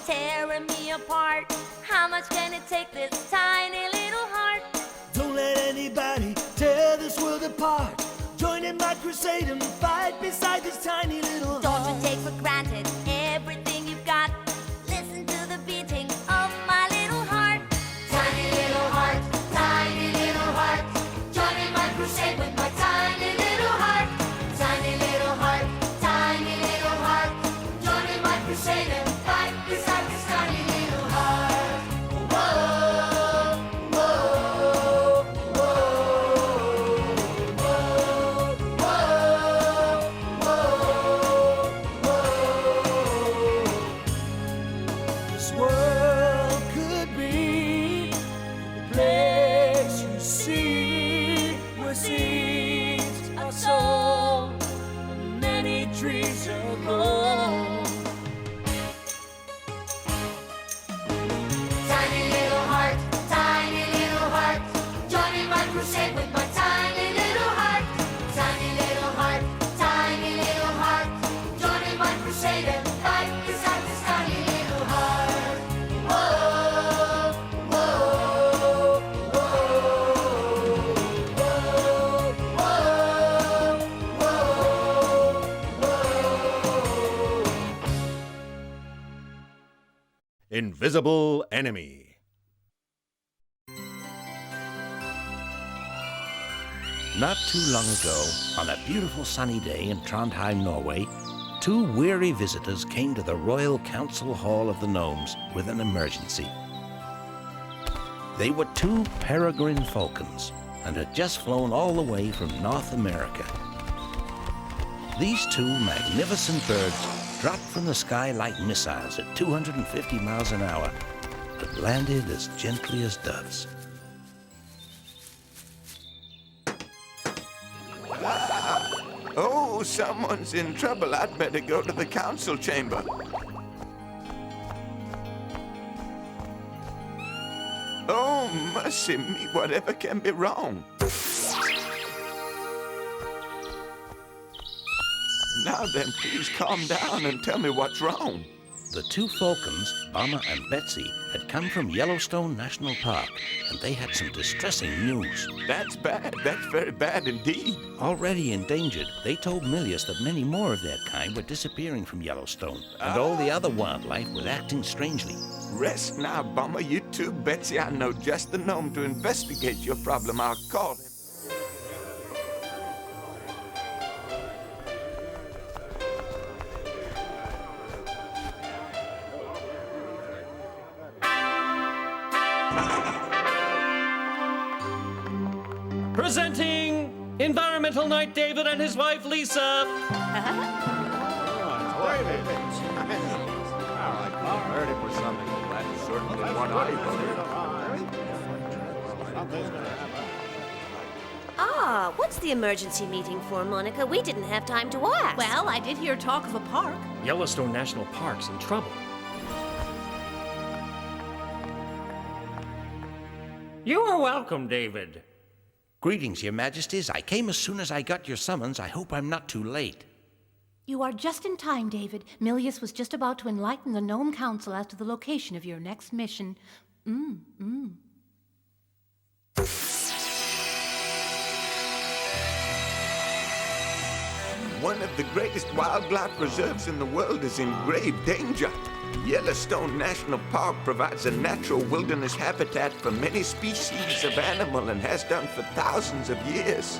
tearing me apart. How much can it take this tiny little heart? Don't let anybody tear this world apart. Join in my crusade and fight beside this tiny little heart. Don't you take for granted everything you've got. Listen to the beating of my little heart. Tiny little heart, tiny little heart. Join in my crusade with my tiny little heart. Tiny little heart, tiny little heart. Join in my crusade and fight beside this tiny little heart. Whoa, whoa, whoa, whoa, whoa, whoa. This world could be the place you see, where seeds are sown and many trees are grown. Tiny little heart, tiny little heart. Join in my crusade with my tiny little heart. Tiny little heart, tiny little heart. Join in my crusade and fight beside this tiny little heart. Whoa, whoa, whoa, whoa, whoa, whoa, whoa. Invisible Enemy. Not too long ago, on a beautiful sunny day in Trondheim, Norway, two weary visitors came to the Royal Council Hall of the Gnomes with an emergency. They were two Peregrine Falcons and had just flown all the way from North America. These two magnificent birds dropped from the sky like missiles at 250 miles an hour, but landed as gently as doves. Oh, someone's in trouble. I'd better go to the council chamber. Oh, mercy me, whatever can be wrong? Now then, please calm down and tell me what's wrong. The two falcons, Bomber and Betsy, had come from Yellowstone National Park, and they had some distressing news. That's bad. That's very bad indeed. Already endangered, they told Milius that many more of their kind were disappearing from Yellowstone, and all the other wildlife was acting strangely. Rest now, Bomber. You too, Betsy. I know just the gnome to investigate your problem. I'll call him. Presenting Environmental Knight David and his wife Lisa. Ah, what's the emergency meeting for, Monica? We didn't have time to ask. Well, I did hear talk of a park. Yellowstone National Park's in trouble. You are welcome, David. Greetings, Your Majesties. I came as soon as I got your summons. I hope I'm not too late. You are just in time, David. Milius was just about to enlighten the Gnome Council as to the location of your next mission. One of the greatest wildlife reserves in the world is in grave danger. Yellowstone National Park provides a natural wilderness habitat for many species of animal and has done for thousands of years.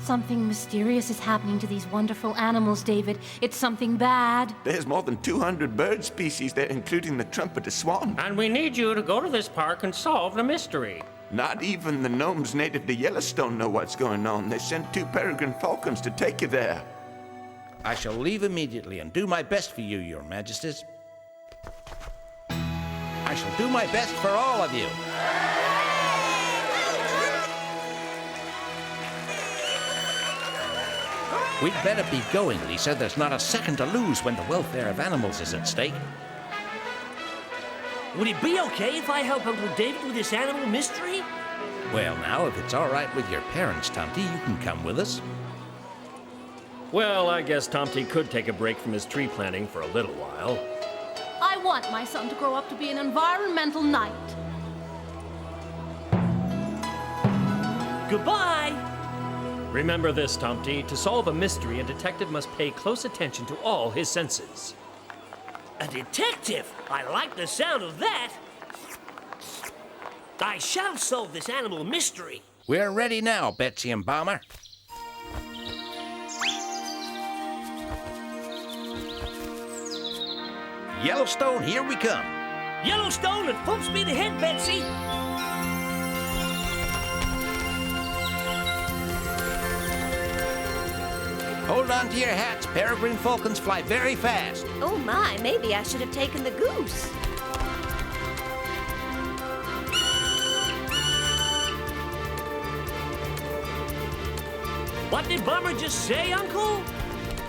Something mysterious is happening to these wonderful animals, David. It's something bad. There's more than 200 bird species there, including the trumpeter swan. And we need you to go to this park and solve the mystery. Not even the gnomes native to Yellowstone know what's going on. They sent two Peregrine Falcons to take you there. I shall leave immediately and do my best for you, Your Majesties. I shall do my best for all of you. We'd better be going, Lisa. There's not a second to lose when the welfare of animals is at stake. Would it be okay if I help Uncle David with this animal mystery? Well, now, if it's all right with your parents, Tomte, you can come with us. Well, I guess Tomte could take a break from his tree planting for a little while. want my son to grow up to be an environmental knight. Goodbye! Remember this, Tomte. To solve a mystery, a detective must pay close attention to all his senses. A detective? I like the sound of that. I shall solve this animal mystery. We're ready now, Betsy and Bomber. Yellowstone, here we come. Yellowstone at full speed ahead, Betsy. Hold on to your hats. Peregrine Falcons fly very fast. Oh my, maybe I should have taken the goose. What did Bomber just say, Uncle?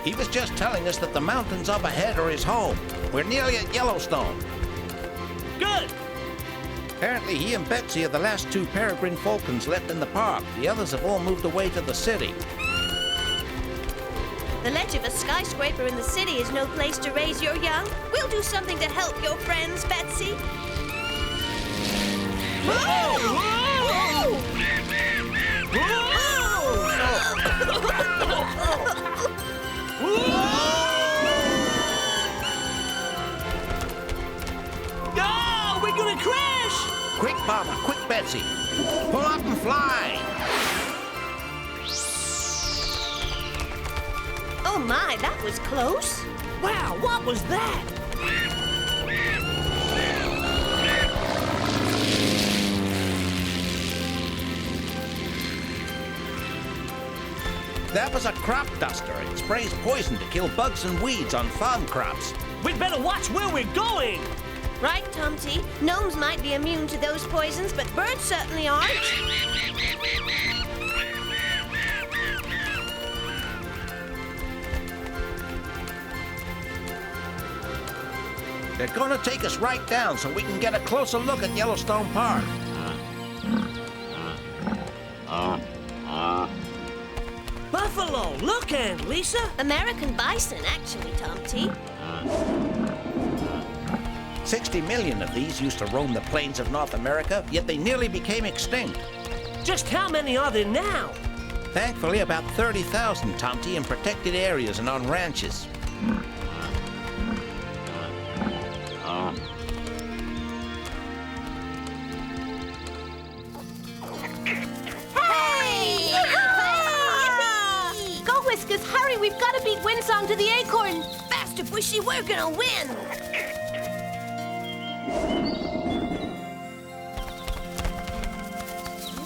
He was just telling us that the mountains up ahead are his home. We're nearly at Yellowstone. Good. Apparently, he and Betsy are the last two Peregrine Falcons left in the park. The others have all moved away to the city. The ledge of a skyscraper in the city is no place to raise your young. We'll do something to help your friends, Betsy. Whoa! No, we're gonna crash! Quick, Bomber, quick, Betsy. Pull up and fly. Oh my, that was close. Wow, what was that? That was a crop duster. It sprays poison to kill bugs and weeds on farm crops. We'd better watch where we're going. Right, Tomte. Gnomes might be immune to those poisons, but birds certainly aren't. They're gonna take us right down so we can get a closer look at Yellowstone Park. Buffalo, look, Aunt Lisa. American bison, actually, Tomte. 60 million of these used to roam the plains of North America, yet they nearly became extinct. Just how many are there now? Thankfully, about 30,000, Tomte, in protected areas and on ranches. Hurry, we've got to beat Windsong to the acorn. Faster, Bushy, we're gonna win.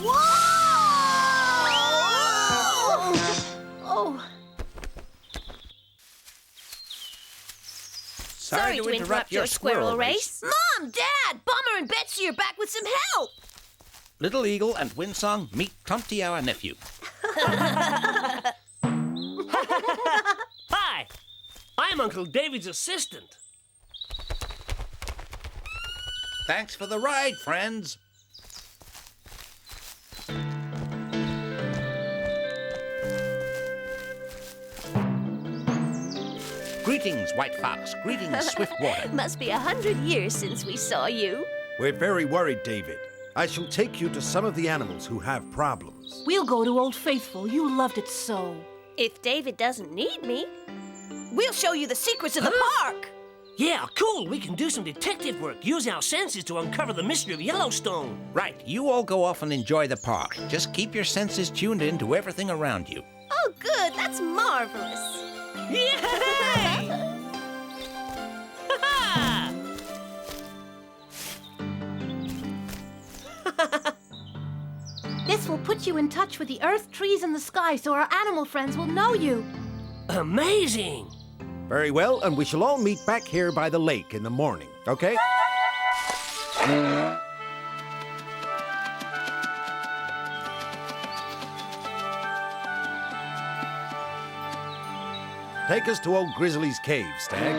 Whoa! Oh. Sorry to interrupt your squirrel race. Mom, Dad, Bomber and Betsy are back with some help. Little Eagle and Windsong, meet Tomte, our nephew. Hi, I'm Uncle David's assistant. Thanks for the ride, friends. Greetings, White Fox. Greetings, Swiftwater. Must be 100 years since we saw you. We're very worried, David. I shall take you to some of the animals who have problems. We'll go to Old Faithful. You loved it so. If David doesn't need me, we'll show you the secrets of the park. Yeah, cool. We can do some detective work. Use our senses to uncover the mystery of Yellowstone. Right, you all go off and enjoy the park. Just keep your senses tuned in to everything around you. Oh, good. That's marvelous. Yay! This will put you in touch with the earth, trees, and the sky so our animal friends will know you. Amazing! Very well, and we shall all meet back here by the lake in the morning, okay? Take us to old Grizzly's cave, Stag.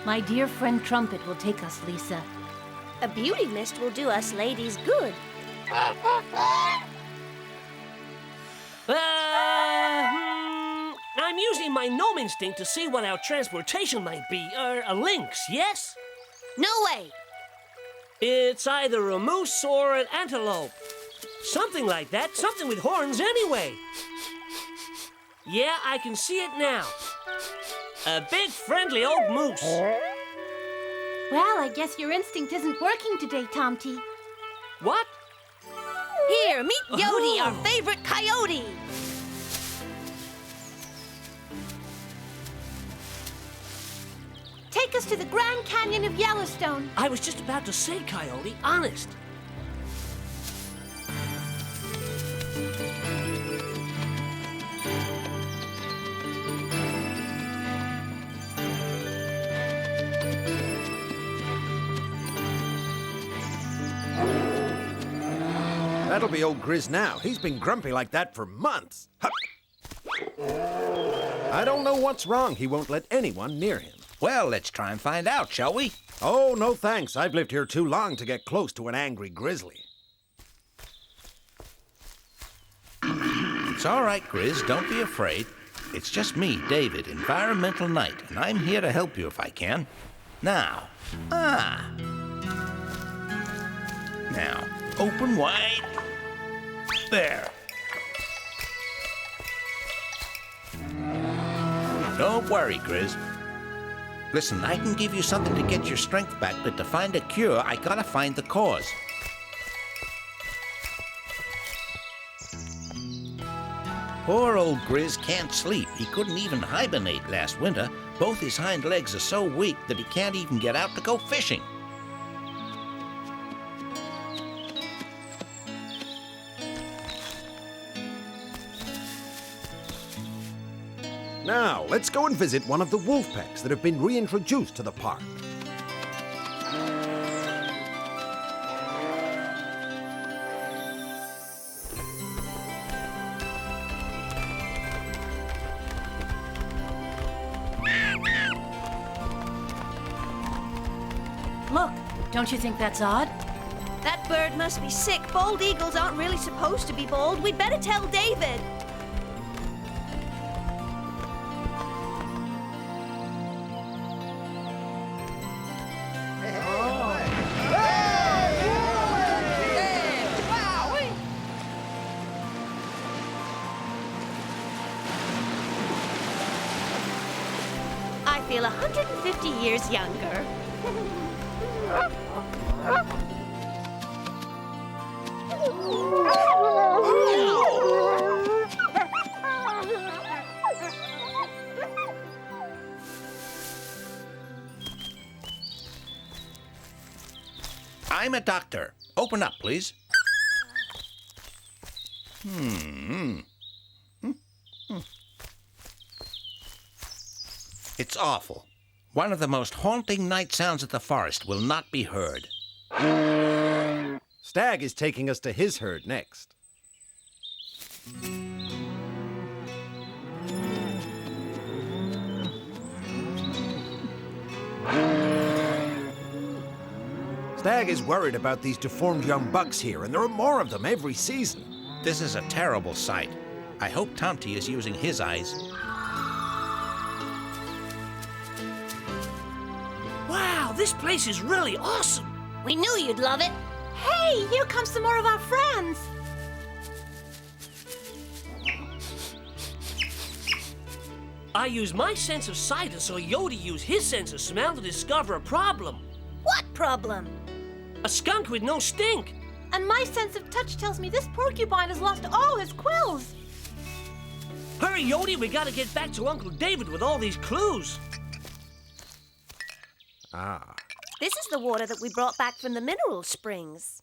My dear friend Trumpet will take us, Lisa. A beauty mist will do us ladies good. I'm using my gnome instinct to see what our transportation might be. A lynx, yes? No way! It's either a moose or an antelope. Something like that. Something with horns anyway. Yeah, I can see it now. A big, friendly old moose. Well, I guess your instinct isn't working today, Tomte. What? Here, meet Yodi, our favorite coyote. Take us to the Grand Canyon of Yellowstone. I was just about to say, Coyote, honest. That'll be old Grizz now. He's been grumpy like that for months. Hup. I don't know what's wrong. He won't let anyone near him. Well, let's try and find out, shall we? Oh, no thanks. I've lived here too long to get close to an angry grizzly. It's all right, Grizz. Don't be afraid. It's just me, David, Environmental Knight, and I'm here to help you if I can. Now, Now, open wide. There. Don't worry, Grizz. Listen, I can give you something to get your strength back, but to find a cure, I gotta find the cause. Poor old Grizz can't sleep. He couldn't even hibernate last winter. Both his hind legs are so weak that he can't even get out to go fishing. Now, let's go and visit one of the wolf packs that have been reintroduced to the park. Look, don't you think that's odd? That bird must be sick. Bald eagles aren't really supposed to be bald. We'd better tell David. I feel 150 years younger. I'm a doctor. Open up, please. It's awful. One of the most haunting night sounds of the forest will not be heard. Stag is taking us to his herd next. Stag is worried about these deformed young bucks here, and there are more of them every season. This is a terrible sight. I hope Tomte is using his eyes. Wow, this place is really awesome. We knew you'd love it. Hey, here comes some more of our friends. I use my sense of sight and saw Yodi use his sense of smell to discover a problem. What problem? A skunk with no stink. And my sense of touch tells me this porcupine has lost all his quills. Hurry, Yodi, we gotta get back to Uncle David with all these clues. Ah. This is the water that we brought back from the mineral springs.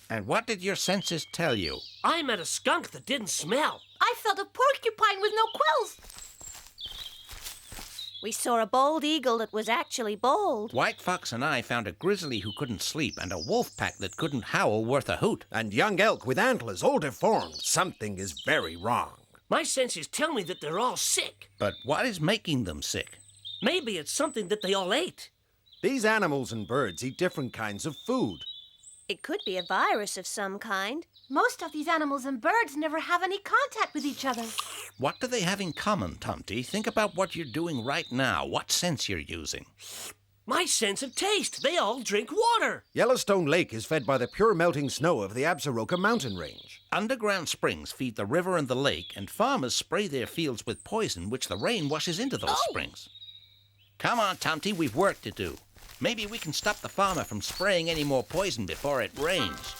And what did your senses tell you? I met a skunk that didn't smell. I felt a porcupine with no quills. We saw a bald eagle that was actually bald. White Fox and I found a grizzly who couldn't sleep and a wolf pack that couldn't howl worth a hoot. And young elk with antlers all deformed. Something is very wrong. My senses tell me that they're all sick. But what is making them sick? Maybe it's something that they all ate. These animals and birds eat different kinds of food. It could be a virus of some kind. Most of these animals and birds never have any contact with each other. What do they have in common, Tomte? Think about what you're doing right now. What sense you're using. My sense of taste. They all drink water. Yellowstone Lake is fed by the pure melting snow of the Absaroka mountain range. Underground springs feed the river and the lake, and farmers spray their fields with poison which the rain washes into those springs. Come on, Tomte, we've work to do. Maybe we can stop the farmer from spraying any more poison before it rains.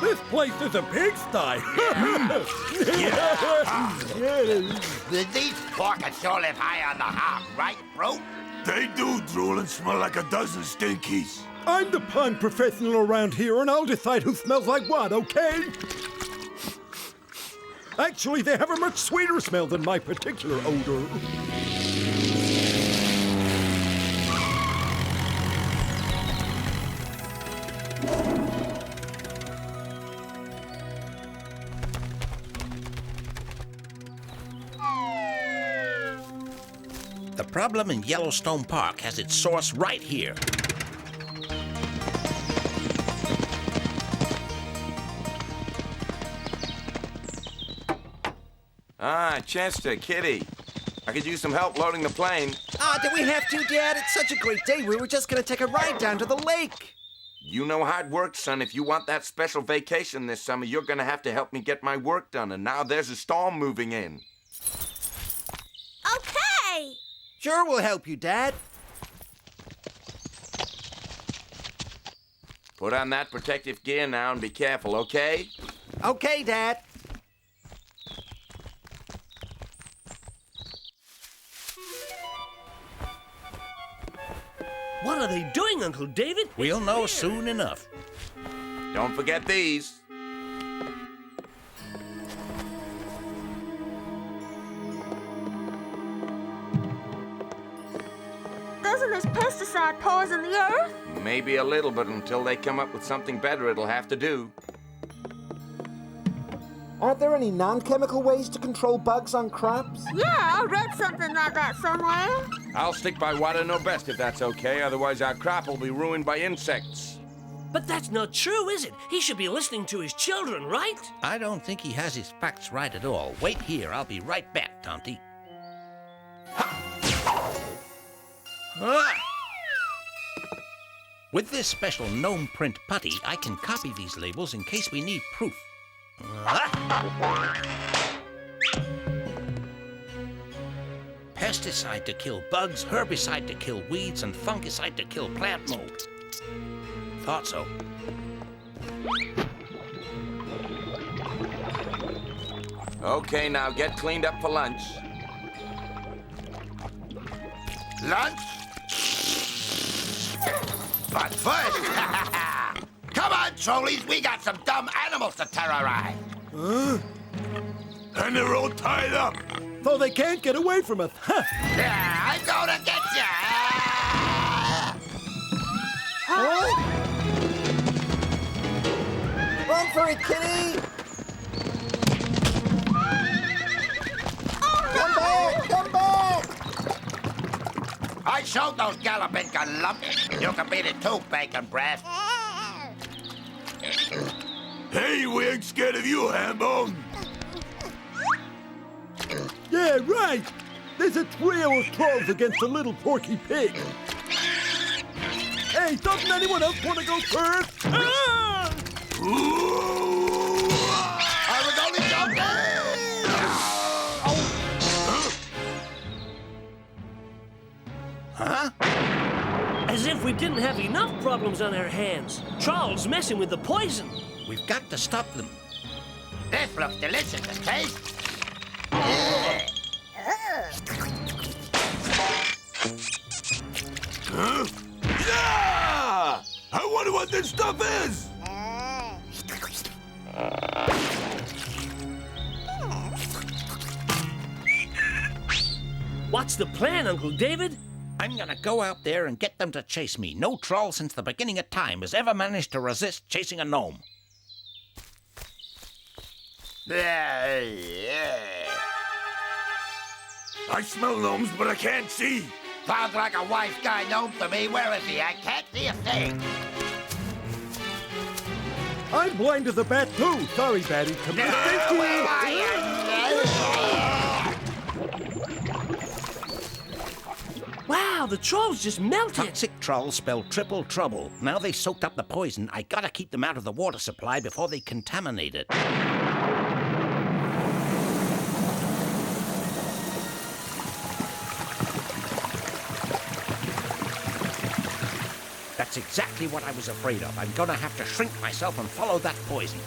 This place is a pigsty. These porkers sure live high on the hog, right, bro? They do drool and smell like a dozen stinkies. I'm the pond professional around here, and I'll decide who smells like what, okay? Actually, they have a much sweeter smell than my particular odor. The problem in Yellowstone Park has its source right here. Ah, Chester, Kitty. I could use some help loading the plane. Ah, do we have to, Dad? It's such a great day. We were just gonna take a ride down to the lake. You know hard work, son. If you want that special vacation this summer, you're gonna have to help me get my work done. And now there's a storm moving in. Okay! Sure, we'll help you, Dad. Put on that protective gear now and be careful, okay? Okay, Dad. What are they doing, Uncle David? We'll know soon enough. Don't forget these. Doesn't this pesticide poison the earth? Maybe a little, but until they come up with something better, it'll have to do. Aren't there any non-chemical ways to control bugs on crops? Yeah, I read something like that somewhere. I'll stick by what I know best if that's okay, otherwise our crop will be ruined by insects. But that's not true, is it? He should be listening to his children, right? I don't think he has his facts right at all. Wait here, I'll be right back, Tomte. With this special gnome print putty, I can copy these labels in case we need proof. Pesticide to kill bugs, herbicide to kill weeds, and fungicide to kill plant mold. Thought so. Okay, now get cleaned up for lunch. Lunch? But first, come on, trolleys, we got some dumb animals to terrorize. Huh? And they're all tied up. So they can't get away from us. Huh. Yeah, I'm gonna get ya. Run for it, kitty! Come back! Come back! I showed those galloping lumps. You can beat it too, bacon breath. Hey, we ain't scared of you, Hambone. Yeah, right. There's a trio of trolls against a little porky pig. Hey, doesn't anyone else want to go first? Ah! I was only joking. Huh? As if we didn't have enough problems on our hands. Trolls messing with the poison. We've got to stop them. This looks delicious to taste. Huh? Yeah! I wonder what this stuff is. What's the plan, Uncle David? I'm gonna go out there and get them to chase me. No troll since the beginning of time has ever managed to resist chasing a gnome. I smell gnomes, but I can't see. Sounds like a wise guy gnome to me. Where is he? I can't see a thing. I'm blind to the bat too. Sorry, Batty. Come here. Where are you? Wow, the trolls just melted. Toxic trolls spell triple trouble. Now they soaked up the poison, I gotta keep them out of the water supply before they contaminate it. That's exactly what I was afraid of. I'm gonna have to shrink myself and follow that poison.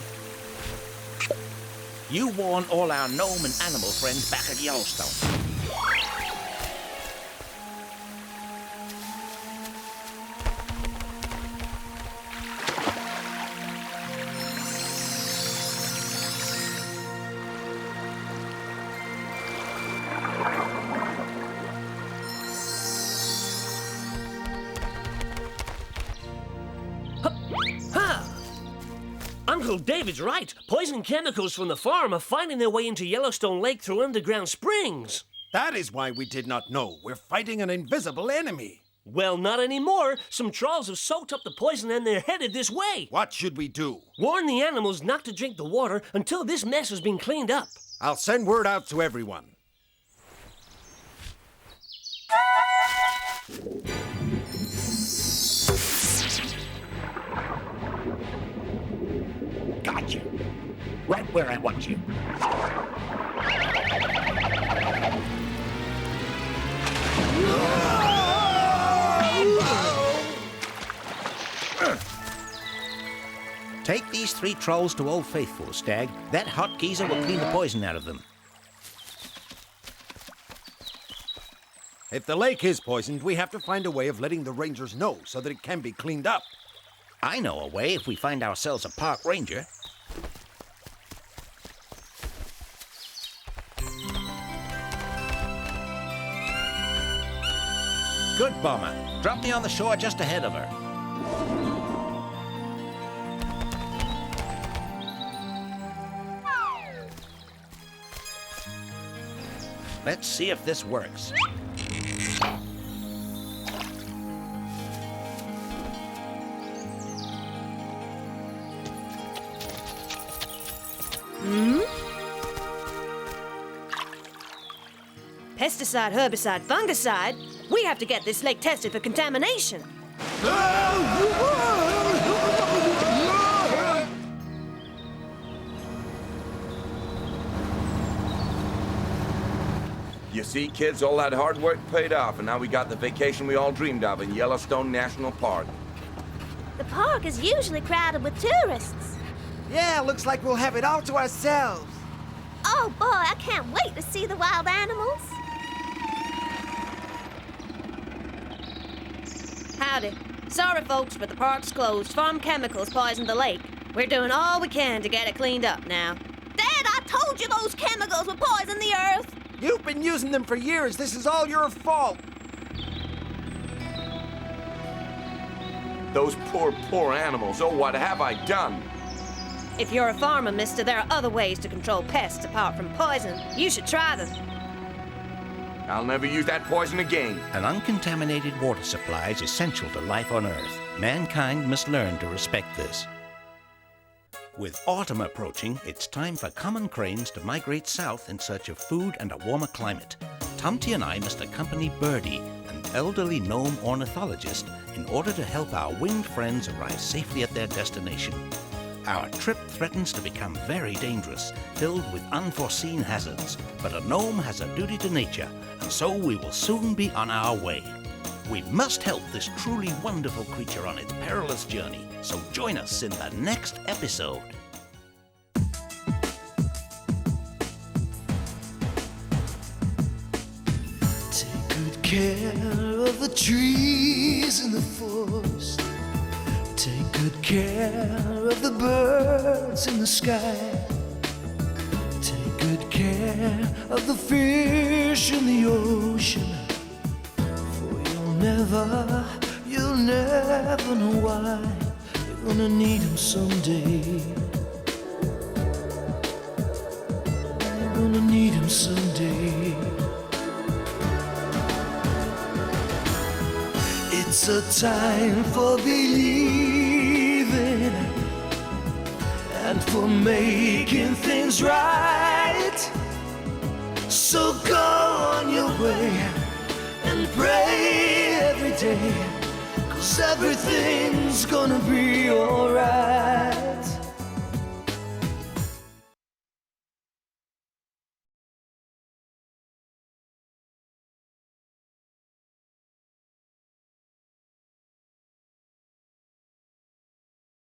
You warn all our gnome and animal friends back at Yellowstone. Uncle David's right. Poison chemicals from the farm are finding their way into Yellowstone Lake through underground springs. That is why we did not know. We're fighting an invisible enemy. Well, not anymore. Some trolls have soaked up the poison and they're headed this way. What should we do? Warn the animals not to drink the water until this mess has been cleaned up. I'll send word out to everyone. Got you. Right where I want you. Take these 3 trolls to Old Faithful, Stag. That hot geezer will clean the poison out of them. If the lake is poisoned, we have to find a way of letting the rangers know so that it can be cleaned up. I know a way if we find ourselves a park ranger. Good, Bomber. Drop me on the shore just ahead of her. Let's see if this works. Pesticide, herbicide, fungicide. We have to get this lake tested for contamination. You see, kids, all that hard work paid off, and now we got the vacation we all dreamed of in Yellowstone National Park. The park is usually crowded with tourists. Yeah, looks like we'll have it all to ourselves. Oh boy, I can't wait to see the wild animals. Howdy. Sorry, folks, but the park's closed. Farm chemicals poisoned the lake. We're doing all we can to get it cleaned up now. Dad, I told you those chemicals would poison the earth. You've been using them for years. This is all your fault. Those poor animals. Oh, what have I done? If you're a farmer, mister, there are other ways to control pests apart from poison. You should try them. I'll never use that poison again. An uncontaminated water supply is essential to life on Earth. Mankind must learn to respect this. With autumn approaching, it's time for common cranes to migrate south in search of food and a warmer climate. Tomte and I must accompany Birdie, an elderly gnome ornithologist, in order to help our winged friends arrive safely at their destination. Our trip threatens to become very dangerous, filled with unforeseen hazards, but a gnome has a duty to nature, and so we will soon be on our way. We must help this truly wonderful creature on its perilous journey, so join us in the next episode. Take good care of the trees in the forest. Take good care of the birds in the sky. Take good care of the fish in the ocean. For you'll you'll never know why. You're gonna need him someday. You're gonna need him someday. It's a time for believing and for making things right. So go on your way and pray every day, 'cause everything's gonna be alright.